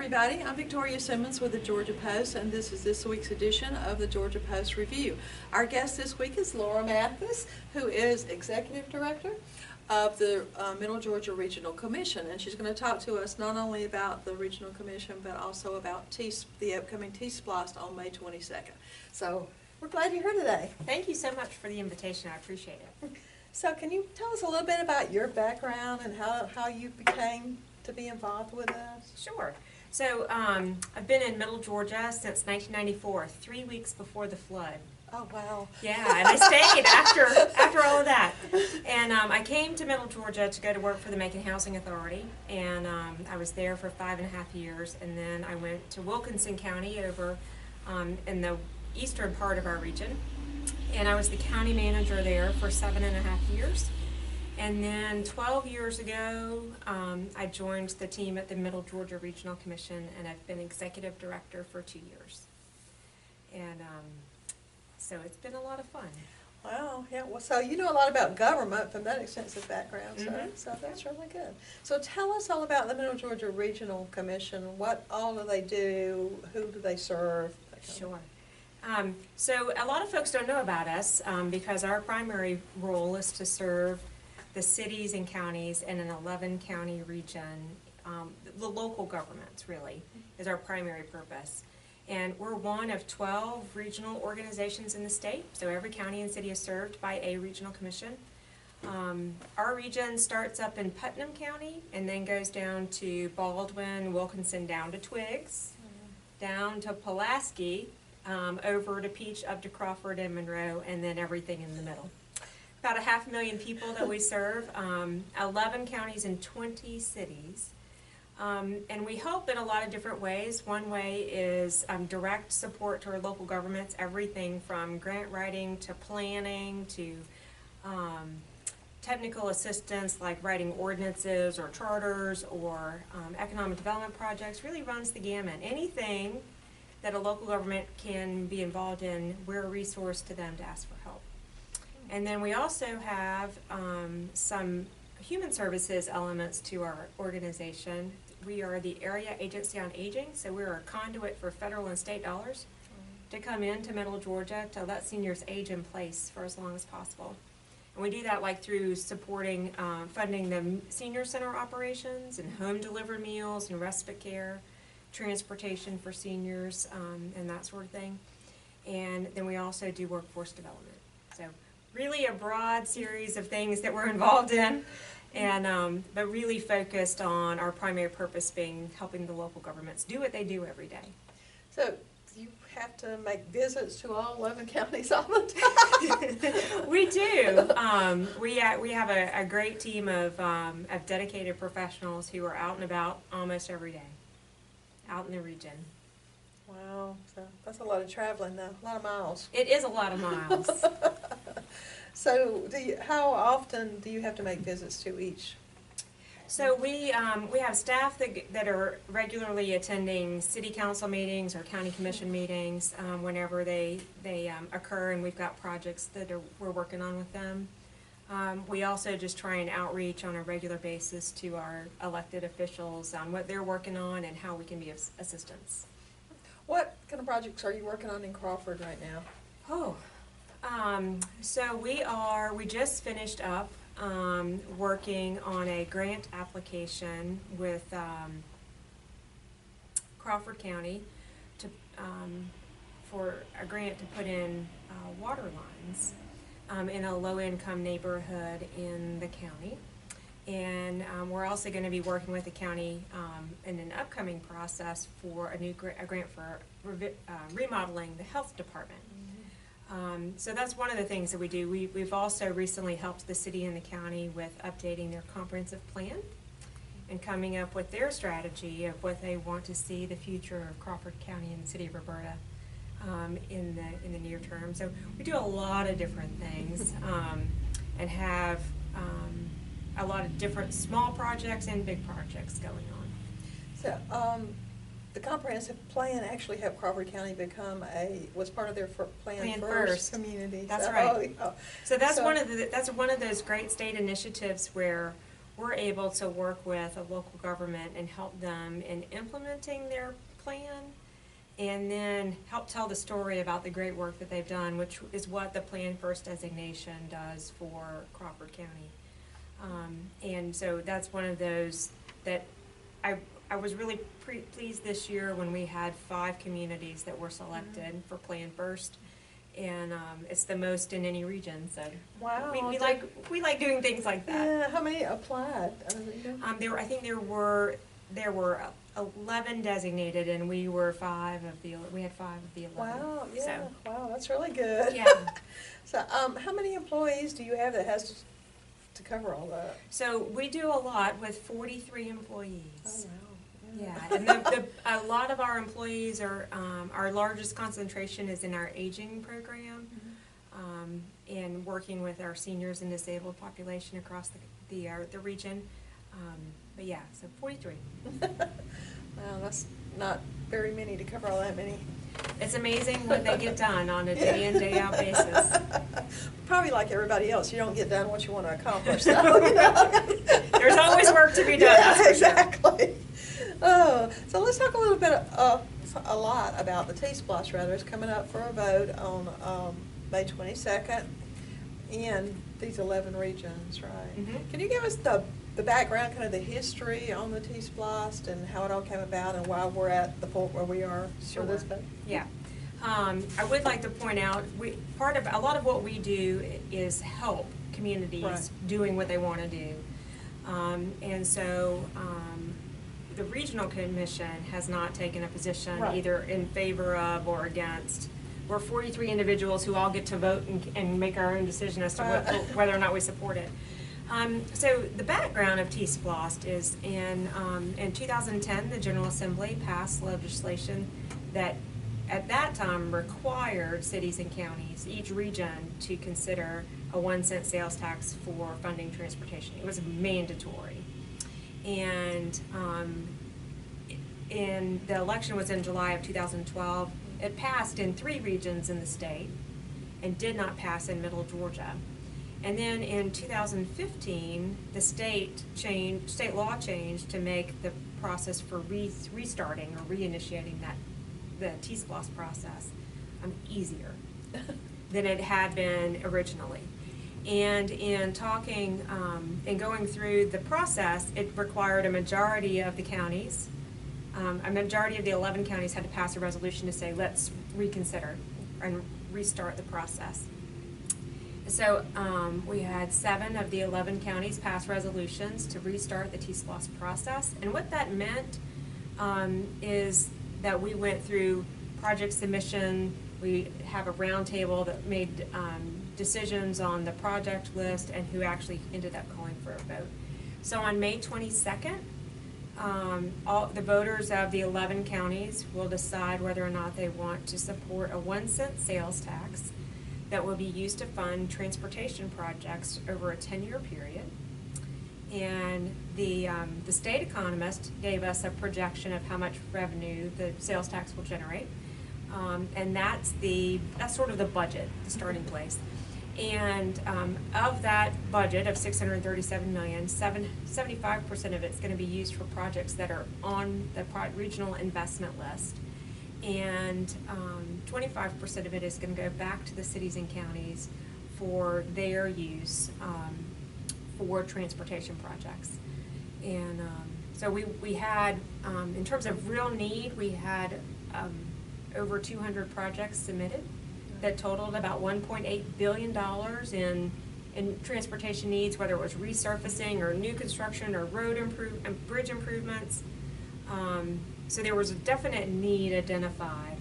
everybody. I'm Victoria Simmons with the Georgia Post, and this is this week's edition of the Georgia Post Review. Our guest this week is Laura Mathis, who is Executive Director of the Middle Georgia Regional Commission, and she's going to talk to us not only about the Regional Commission, but also about the upcoming T-Splost on May 22nd. So we're glad you're here today. Thank you so much for the invitation. I appreciate it. So can you tell us a little bit about your background and how you became to be involved with us? Sure. So I've been in Middle Georgia since 1994, 3 weeks before the flood. Oh, wow. Yeah, and I stayed after all of that. And I came to Middle Georgia to go to work for the Macon Housing Authority, and I was there for 5.5 years, and then I went to Wilkinson County over in the eastern part of our region, and I was the county manager there for 7.5 years. And then 12 years ago, I joined the team at the Middle Georgia Regional Commission, and I've been executive director for 2 years. And so it's been a lot of fun. Wow, yeah. Well, so you know a lot about government from that extensive background, Mm-hmm. so that's really good. So tell us all about the Middle Georgia Regional Commission. What all do they do? Who do they serve? Sure. So a lot of folks don't know about us because our primary role is to serve the cities and counties in an 11-county region. The local governments, really, is our primary purpose. And we're one of 12 regional organizations in the state, so every county and city is served by a regional commission. Our region starts up in Putnam County and then goes down to Baldwin, Wilkinson, down to Twiggs, down to Pulaski, over to Peach, up to Crawford and Monroe, and then everything in the middle. About 500,000 people that we serve, 11 counties and 20 cities. And we help in a lot of different ways. One way is direct support to our local governments, everything from grant writing to planning to technical assistance like writing ordinances or charters or economic development projects. Really runs the gamut. Anything that a local government can be involved in, we're a resource to them to ask for help. And then we also have some human services elements to our organization. We are the Area Agency on Aging, so we're a conduit for federal and state dollars to come into Middle Georgia to let seniors age in place for as long as possible. And we do that like through supporting, funding the senior center operations and home delivered meals and respite care, transportation for seniors, and that sort of thing. And then we also do workforce development. So really a broad series of things that we're involved in, and but really focused on our primary purpose being helping the local governments do what they do every day. So you have to make visits to all 11 counties all the time? We do. We have a great team of dedicated professionals who are out and about almost every day, out in the region. Wow, so that's a lot of traveling though, a lot of miles. It is a lot of miles. So how often do you have to make visits to each? So we have staff that are regularly attending city council meetings or county commission meetings whenever they occur, and we've got projects that we're working on with them. We also just try and outreach on a regular basis to our elected officials on what they're working on and how we can be of assistance. What kind of projects are you working on in Crawford right now? So we just finished up working on a grant application with Crawford County for a grant to put in water lines in a low-income neighborhood in the county. And we're also going to be working with the county in an upcoming process for a grant for remodeling the health department. So that's one of the things that we do. We've also recently helped the city and the county with updating their comprehensive plan and coming up with their strategy of what they want to see the future of Crawford County and the city of Roberta in the near term. So we do a lot of different things and have a lot of different small projects and big projects going on. So the comprehensive plan actually helped Crawford County become was part of their plan first community. That's so, right. Oh, yeah. So that's one of those great state initiatives where we're able to work with a local government and help them in implementing their plan, and then help tell the story about the great work that they've done, which is what the Plan First designation does for Crawford County. And so that's one of those that I was really pleased this year when we had 5 communities that were selected for Plan First, and it's the most in any region. So Wow. we like doing things like that. Yeah, how many applied? I think there were 11 designated, and we had 5 of the 11. Wow, yeah, So, wow, that's really good. yeah. So, how many employees do you have that has to cover all that? So we do a lot with 43 employees. Oh, wow. Yeah, and a lot of our employees are, our largest concentration is in our aging program, and working with our seniors and disabled population across the region. But yeah, so 43. Wow, that's not very many to cover all that many. It's amazing what they get done on a day in, day out basis. Probably like everybody else, you don't get done what you want to accomplish. So, you know. There's always work to be done. Yeah, exactly. Oh, so let's talk a little bit, a lot about the T-Splosh. Rather, it's coming up for a vote on May 22nd in these 11 regions, right? Mm-hmm. Can you give us the background, kind of the history on the T-Splosh and how it all came about and why we're at the point where we are Sure. for this vote? Yeah. I would like to point out, a lot of what we do is help communities Right. doing what they want to do. And so the regional commission has not taken a position Right. either in favor of or against. We're 43 individuals who all get to vote and make our own decision as to whether or not we support it. So the background of T-Splosh is in 2010, the General Assembly passed legislation that at that time required cities and counties, each region, to consider a 1-cent sales tax for funding transportation. It was mandatory. And the election was in July of 2012. It passed in 3 regions in the state and did not pass in Middle Georgia. And then in 2015, the state law changed to make the process for restarting or reinitiating the T-Splosh process easier than it had been originally. And in talking and going through the process, it required a majority of the counties, a majority of the 11 counties had to pass a resolution to say, let's reconsider and restart the process. So we had 7 of the 11 counties pass resolutions to restart the T-Splosh process. And what that meant is that we went through project submission. We have a roundtable that made decisions on the project list and who actually ended up calling for a vote. So on May 22nd, all the voters of the 11 counties will decide whether or not they want to support a 1-cent sales tax that will be used to fund transportation projects over a 10-year period. And the state economist gave us a projection of how much revenue the sales tax will generate. And that's sort of the budget, the starting place. And of that budget of $637 million, 75% of it's going to be used for projects that are on the regional investment list. And 25% of it is going to go back to the cities and counties for their use for transportation projects. And so we had, in terms of real need, we had over 200 projects submitted that totaled about $1.8 billion in transportation needs, whether it was resurfacing or new construction or bridge improvements. So there was a definite need identified.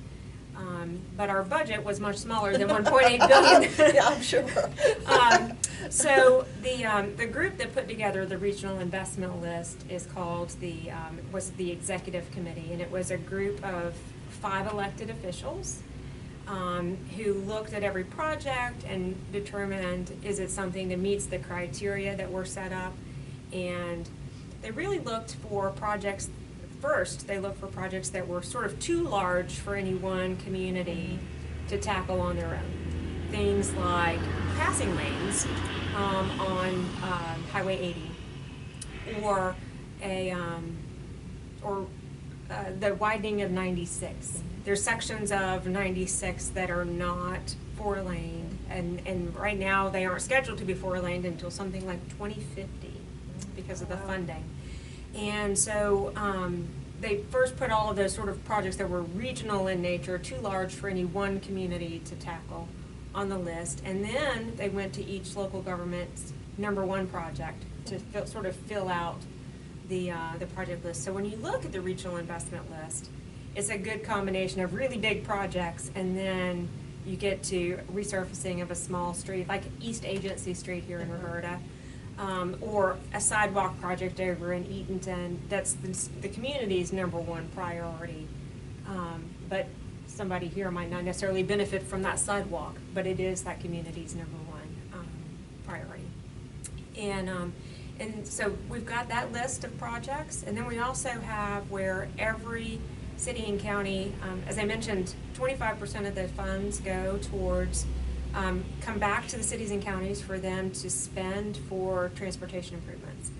But our budget was much smaller than $1.8 billion. Yeah, I'm sure. So the group that put together the regional investment list is called was the executive committee, and it was a group of 5 elected officials who looked at every project and determined, is it something that meets the criteria that were set up? And they really looked for projects. First, they looked for projects that were sort of too large for any one community to tackle on their own. Things like passing lanes on Highway 80, or the widening of 96. There's sections of 96 that are not four-laned, and right now they aren't scheduled to be four-laned until something like 2050 because of the funding. And so they first put all of those sort of projects that were regional in nature, too large for any one community to tackle, on the list, and then they went to each local government's #1 project to sort of fill out the project list. So when you look at the regional investment list, it's a good combination of really big projects, and then you get to resurfacing of a small street, like East Agency Street here in Roberta, or a sidewalk project over in Eatonton. That's the community's #1 priority. But somebody here might not necessarily benefit from that sidewalk, but it is that community's #1 priority. And so we've got that list of projects, and then we also have where every city and county, as I mentioned, 25% of the funds go towards, come back to the cities and counties for them to spend for transportation improvements.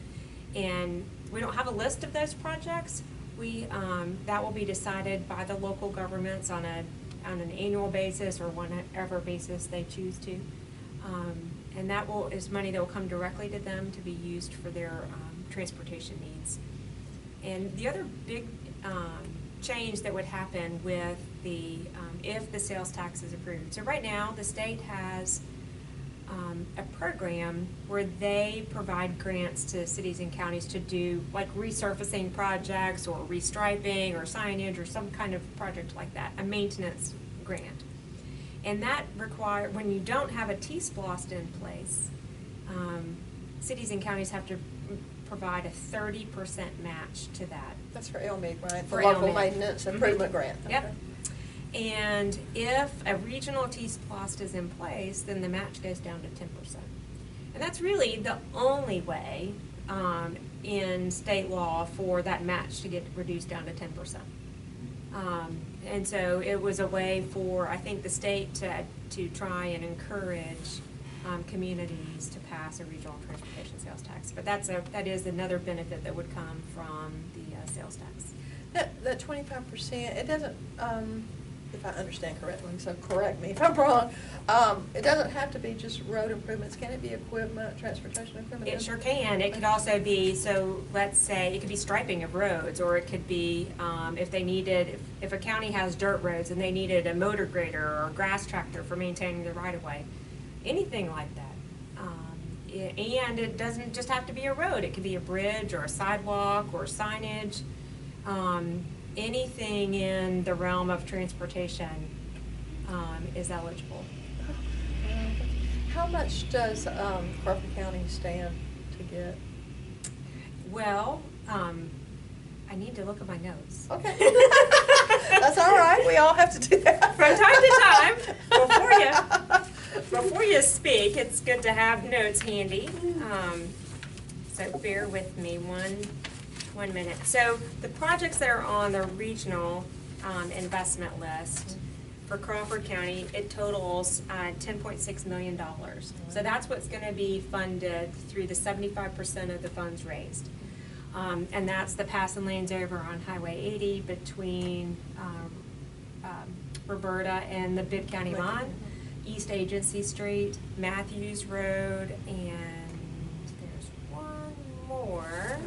And we don't have a list of those projects. That will be decided by the local governments on an annual basis or whatever basis they choose to. And that is money that will come directly to them to be used for their transportation needs. And the other big change that would happen with if the sales tax is approved. So right now, the state has a program where they provide grants to cities and counties to do like resurfacing projects or restriping or signage or some kind of project like that, a maintenance grant. And that when you don't have a T-SPLOST in place, cities and counties have to provide a 30% match to that. That's for LMIG, right? For local LMIG. maintenance improvement grant. Yep. Okay. And if a regional T-SPLOST is in place, then the match goes down to 10%. And that's really the only way in state law for that match to get reduced down to 10%. And so it was a way for, I think, the state to try and encourage communities to pass a regional transportation sales tax. But that is another benefit that would come from the sales tax. That 25%, it doesn't, if I understand correctly, so correct me if I'm wrong, it doesn't have to be just road improvements. Can it be equipment, transportation equipment? It sure can. It could also be, so let's say, it could be striping of roads, or it could be if a county has dirt roads and they needed a motor grader or a grass tractor for maintaining the right-of-way, anything like that. And it doesn't just have to be a road. It could be a bridge or a sidewalk or signage. Anything in the realm of transportation is eligible. How much does Crawford County stand to get? Well, I need to look at my notes. Okay. That's all right. We all have to do that. From time to time, before you speak, it's good to have notes handy. So bear with me one minute. So the projects that are on the regional investment list for Crawford County, it totals $10.6 million. So that's what's going to be funded through the 75% of the funds raised. And that's the passing lanes over on Highway 80 between Roberta and the Bibb County line, East Agency Street, Matthews Road, and there's one more.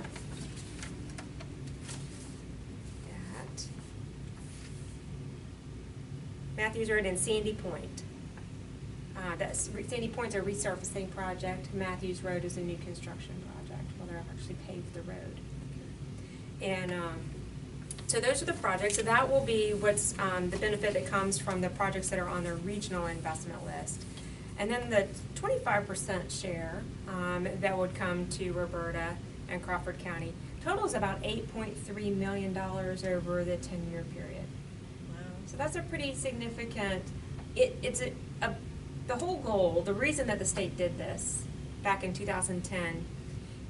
Matthews Road and Sandy Point. Sandy Point's a resurfacing project. Matthews Road is a new construction project. Well, they've actually paved the road. And so those are the projects. So that will be what's the benefit that comes from the projects that are on the regional investment list. And then the 25% share that would come to Roberta and Crawford County totals about $8.3 million over the 10-year period. So that's a pretty significant, the whole goal, the reason that the state did this back in 2010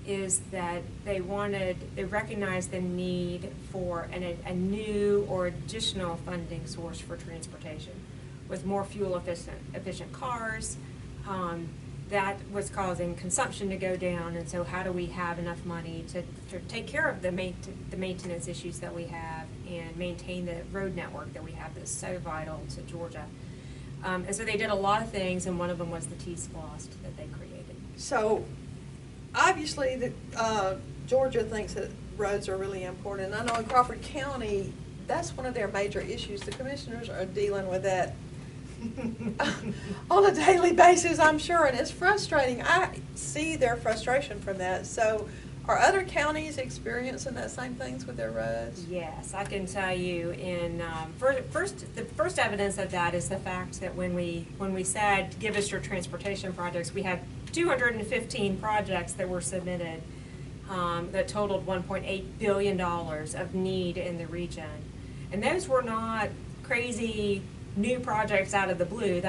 is that they recognized the need for a new or additional funding source for transportation with more fuel efficient cars, that was causing consumption to go down, and so how do we have enough money to take care of the maintenance issues that we have and maintain the road network that we have that's so vital to Georgia. And so they did a lot of things, and one of them was the T-SPLOST that they created. So, obviously, Georgia thinks that roads are really important. And I know in Crawford County, that's one of their major issues. The commissioners are dealing with that on a daily basis, I'm sure, and it's frustrating. I see their frustration from that. So, are other counties experiencing that same things with their roads? Yes, I can tell you. The first evidence of that is the fact that when we said give us your transportation projects, we had 215 projects that were submitted that totaled $1.8 billion of need in the region, and those were not crazy new projects out of the blue.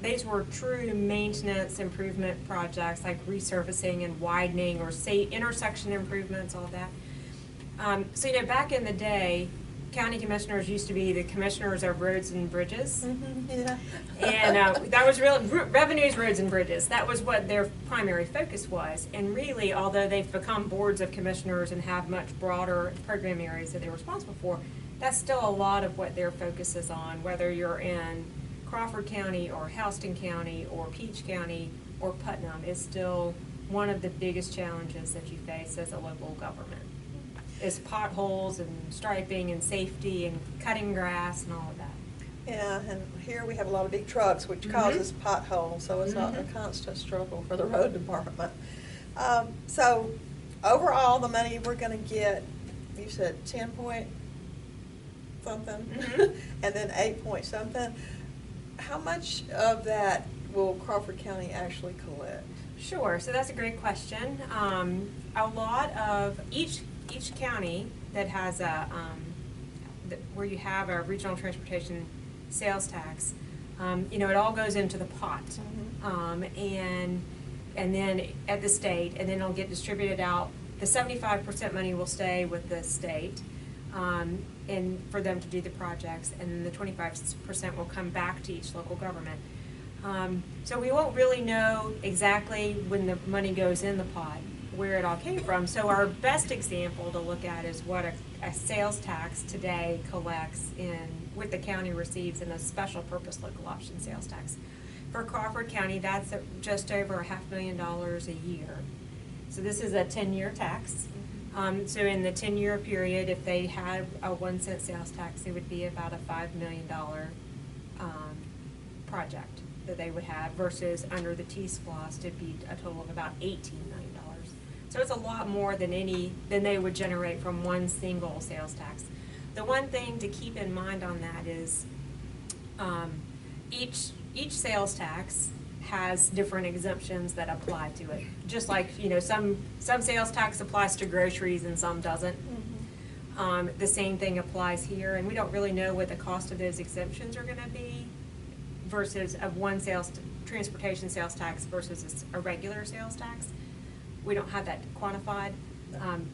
These were true maintenance improvement projects like resurfacing and widening or intersection improvements, all that. So back in the day, county commissioners used to be the commissioners of roads and bridges. Mm-hmm, yeah. And that was revenues, roads and bridges. That was what their primary focus was. And really, although they've become boards of commissioners and have much broader program areas that they're responsible for, that's still a lot of what their focus is on, whether you're in Crawford County or Houston County or Peach County or Putnam. Is still one of the biggest challenges that you face as a local government, is potholes and striping and safety and cutting grass and all of that. Yeah, and here we have a lot of big trucks, which causes potholes, so it's not a constant struggle for the road department. So overall, the money we're going to get, you said 10 point something, and then 8 point something. How much of that will Crawford County actually collect? Sure, so that's a great question. A lot of each county that has where you have a regional transportation sales tax, it all goes into the pot, and then at the state, and then it'll get distributed out. The 75% money will stay with the state, and for them to do the projects, and then the 25% will come back to each local government. So we won't really know exactly when the money goes in the pot where it all came from. So our best example to look at is what a sales tax today collects what the county receives in a special purpose local option sales tax. For Crawford County, that's just over $500,000 a year. So this is a 10-year tax. So in the 10-year period, if they had a 1 cent sales tax, it would be about a $5 million project that they would have, versus under the T-SPLOST, it'd be a total of about $18 million. So it's a lot more than they would generate from one single sales tax. The one thing to keep in mind on that is each sales tax has different exemptions that apply to it. Just like, some sales tax applies to groceries and some doesn't. The same thing applies here, and we don't really know what the cost of those exemptions are going to be versus of one transportation sales tax versus a regular sales tax. We don't have that quantified,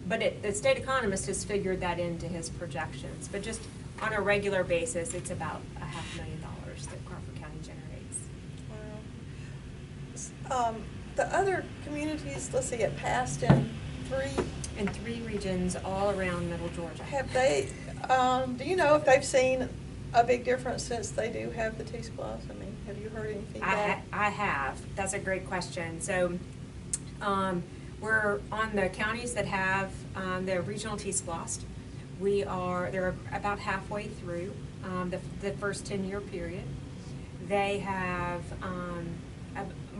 but the state economist has figured that into his projections. But just on a regular basis, it's about $500,000 that Crawford County generates. Wow. The other communities, let's see, it passed in three regions all around Middle Georgia. Have they? Do you know if they've seen a big difference since they do have the T-SPLOST? I mean, have you heard any feedback? I have. That's a great question. So. We're on the counties that have the regional T-SPLOST. They're about halfway through the first 10-year period. They have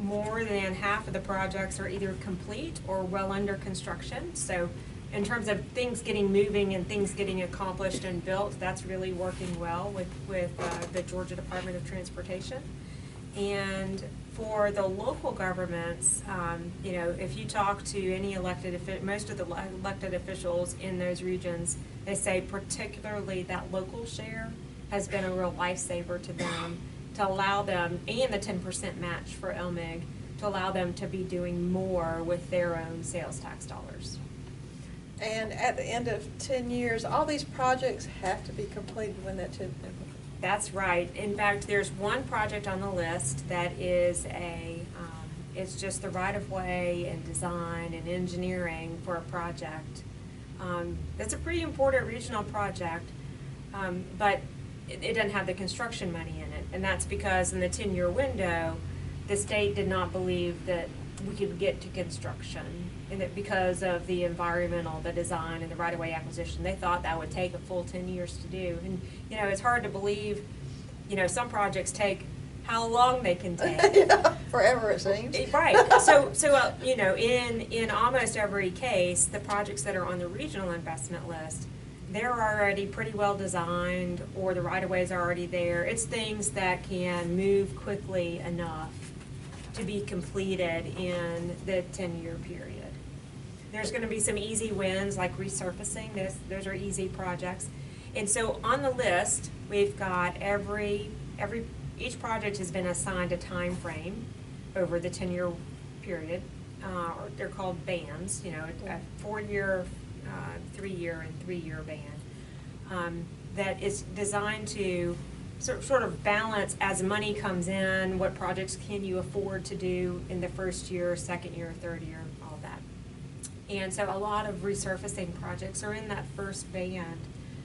more than half of the projects are either complete or well under construction. So in terms of things getting moving and things getting accomplished and built, that's really working well with the Georgia Department of Transportation. And for the local governments, if you talk to any most of the elected officials in those regions, they say particularly that local share has been a real lifesaver to them, to allow them, and the 10% match for LMIG, to allow them to be doing more with their own sales tax dollars. And at the end of 10 years, all these projects have to be completed when that 10. That's right. In fact, there's one project on the list that is It's just the right-of-way and design and engineering for a project. That's a pretty important regional project, but it doesn't have the construction money in it. And that's because in the 10-year window, the state did not believe that we could get to construction. And that because of the environmental, the design, and the right-of-way acquisition, they thought that would take a full 10 years to do. And, it's hard to believe, some projects take how long they can take. Yeah, forever it seems. Right. So in almost every case, the projects that are on the regional investment list, they're already pretty well designed, or the right-of-ways are already there. It's things that can move quickly enough to be completed in the 10-year period. There's going to be some easy wins like resurfacing. Those are easy projects. And so on the list, we've got each project has been assigned a time frame over the 10-year period. Or they're called bands, a 4-year, 3-year, and 3-year band that is designed to sort of balance as money comes in, what projects can you afford to do in the first year, second year, third year, all that. And so a lot of resurfacing projects are in that first band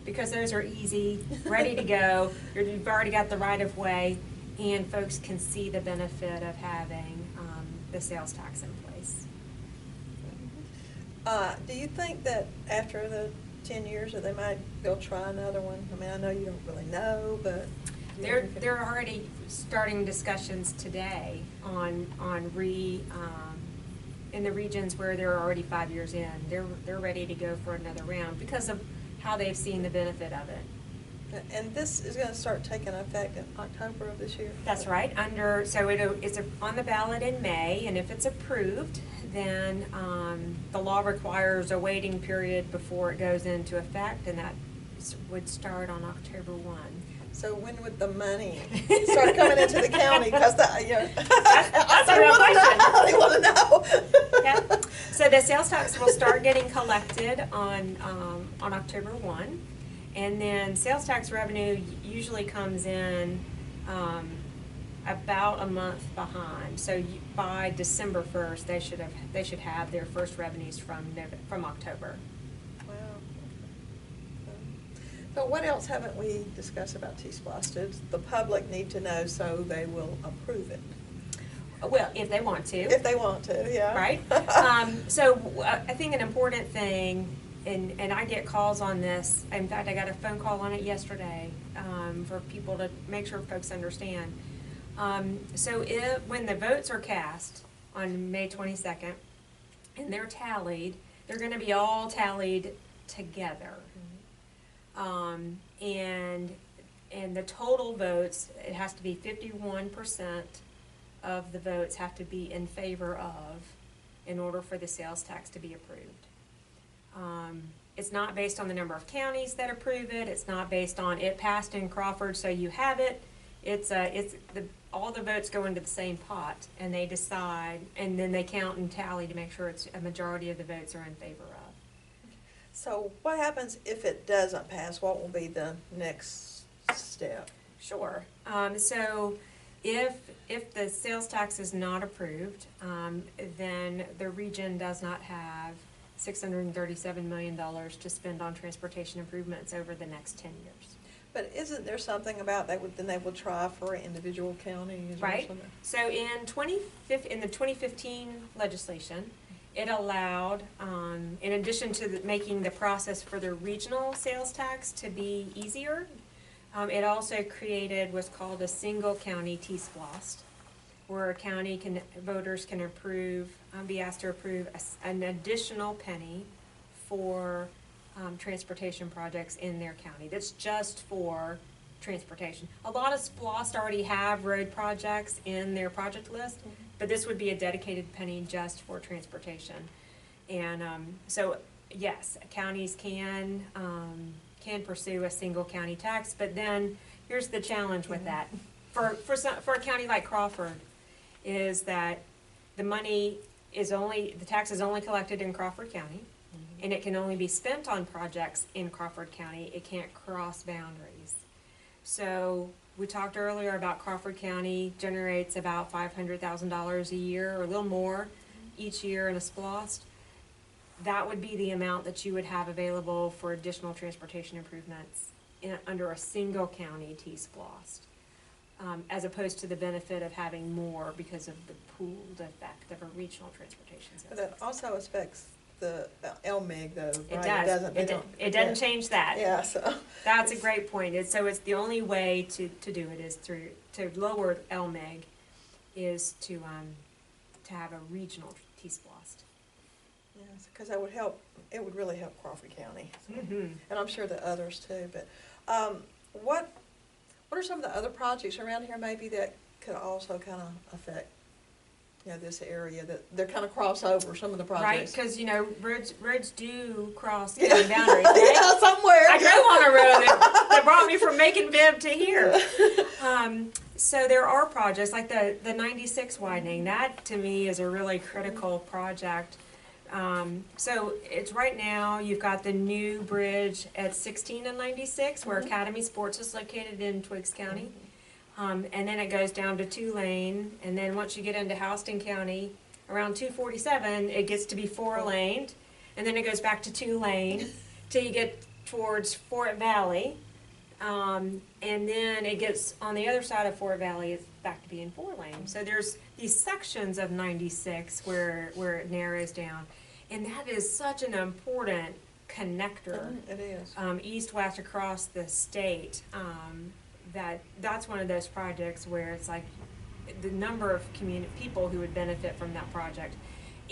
because those are easy, ready to go. You've already got the right of way, and folks can see the benefit of having the sales tax in place. Do you think that after the 10 years that they might go try another one? I mean, I know you don't really know, but They're already starting discussions today on in the regions where they're already 5 years in. They're ready to go for another round because of how they've seen the benefit of it. And this is going to start taking effect in October of this year? That's right. It's on the ballot in May, and if it's approved, then the law requires a waiting period before it goes into effect, and that would start on October 1. So when would the money start coming into the county? Because that's a real question. They want to know. Yeah. So the sales tax will start getting collected on October 1, and then sales tax revenue usually comes in about a month behind. So by December 1st, they should have their first revenues from October. Wow. So what else haven't we discussed about T-Splosh? Does the public need to know so they will approve it? Well, if they want to. If they want to, yeah. Right? So I think an important thing, and I get calls on this. In fact, I got a phone call on it yesterday for people to make sure folks understand. So when the votes are cast on May 22nd, and they're tallied, they're going to be all tallied together. And the total votes, it has to be 51% of the votes have to be in favor of in order for the sales tax to be approved. It's not based on the number of counties that approve it. It's not based on it passed in Crawford, so you have it. All the votes go into the same pot, and they decide, and then they count and tally to make sure it's a majority of the votes are in favor of. So what happens if it doesn't pass? What will be the next step? Sure. So if the sales tax is not approved, then the region does not have $637 million to spend on transportation improvements over the next 10 years. But isn't there something about that then they will try for individual counties or Right. something? So in the 2015 legislation, it allowed, in addition to making the process for the regional sales tax to be easier, it also created what's called a single county T-Splosh, where voters can be asked to approve an additional penny for transportation projects in their county. That's just for transportation. A lot of SPLOST already have road projects in their project list, but this would be a dedicated penny just for transportation. And so yes, counties can pursue a single county tax, but then here's the challenge with that. For a county like Crawford, is that the tax is only collected in Crawford County, and it can only be spent on projects in Crawford County. It can't cross boundaries. So We talked earlier about Crawford County generates about $500,000 a year or a little more each year in a SPLOST. That would be the amount that you would have available for additional transportation improvements under a single county T-SPLOST, as opposed to the benefit of having more because of the pooled effect of a regional transportation system. But that also affects the LMIG though, It right? does. It doesn't change that. Yeah, so. That's a great point. So it's the only way to do it is to lower LMIG is to have a regional T-SPLOST. Yes, because that would help, it would really help Crawford County. Mm-hmm. And I'm sure the others too, but what are some of the other projects around here maybe that could also kind of affect, you know, this area, that they're kind of cross over some of the Right, projects? because, you know, roads do cross Yeah. county boundaries, right? Yeah, somewhere. I drove on a road that brought me from Macon Bibb to here. So there are projects like the 96 widening. That to me is a really critical project. So it's right now you've got the new bridge at 16 and 96 where Academy Sports is located in Twiggs County. And then it goes down to 2-lane, and then once you get into Houston County, around 247, it gets to be 4-laned, and then it goes back to 2-lane till you get towards Fort Valley, and then it gets on the other side of Fort Valley, it's back to being 4-lane. So there's these sections of 96 where it narrows down, and that is such an important connector. It is. East-west across the state. That's one of those projects where it's like the number of people who would benefit from that project.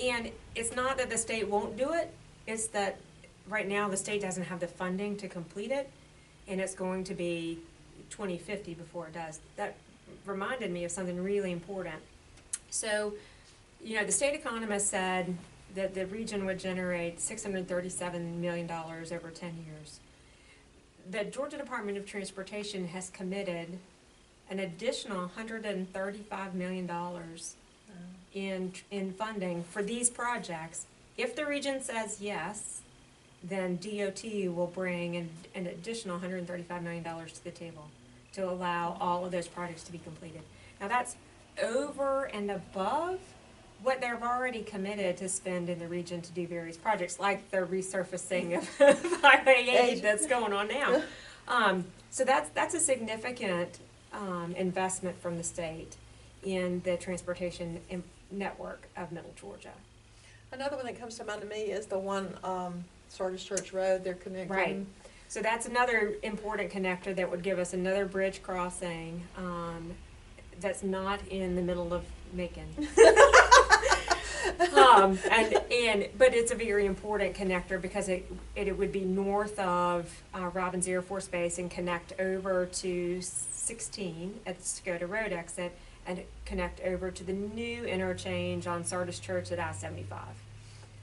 And it's not that the state won't do it, it's that right now the state doesn't have the funding to complete it, and it's going to be 2050 before it does. That reminded me of something really important. So, you know, the state economist said that the region would generate $637 million over 10 years. The Georgia Department of Transportation has committed an additional $135 million in funding for these projects. If the region says yes, then DOT will bring an additional $135 million to the table to allow all of those projects to be completed. Now that's over and above what they've already committed to spend in the region to do various projects, like the resurfacing of Highway 8 that's going on now. So that's a significant investment from the state in the transportation network of Middle Georgia. Another one that comes to mind to me is the one, Sardis Church Road, they're connecting. Right. So that's another important connector that would give us another bridge crossing that's not in the middle of Macon. But it's a very important connector because it would be north of Robins Air Force Base and connect over to 16 at the Skoda Road exit and connect over to the new interchange on Sardis Church at I-75.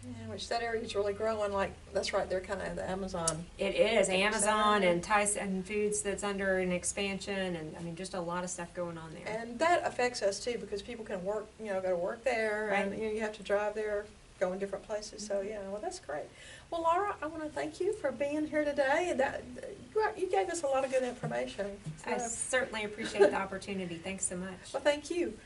Yeah, which that area is really growing, like, that's right there, kind of the Amazon. It is Amazon and Tyson Foods that's under an expansion, and I mean just a lot of stuff going on there. And that affects us too, because people can work, you know, go to work there, Right. and you have to drive there, go in different places. So yeah, well, that's great. Well, Laura, I want to thank you for being here today, and that you gave us a lot of good information. I So, certainly appreciate the opportunity. Thanks so much. well, thank you.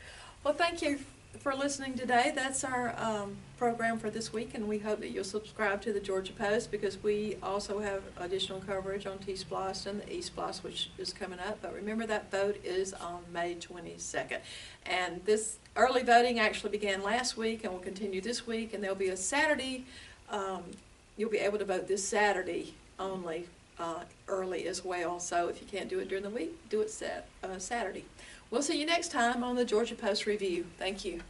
Well, thank you for listening today. That's our program for this week, and we hope that you'll subscribe to the Georgia Post because we also have additional coverage on T-SPLOST and the E-SPLOST, which is coming up. But remember, that vote is on May 22nd. And this early voting actually began last week and will continue this week, and there'll be a Saturday. You'll be able to vote this Saturday only, early as well. So if you can't do it during the week, do it Saturday. We'll see you next time on the Georgia Post Review. Thank you.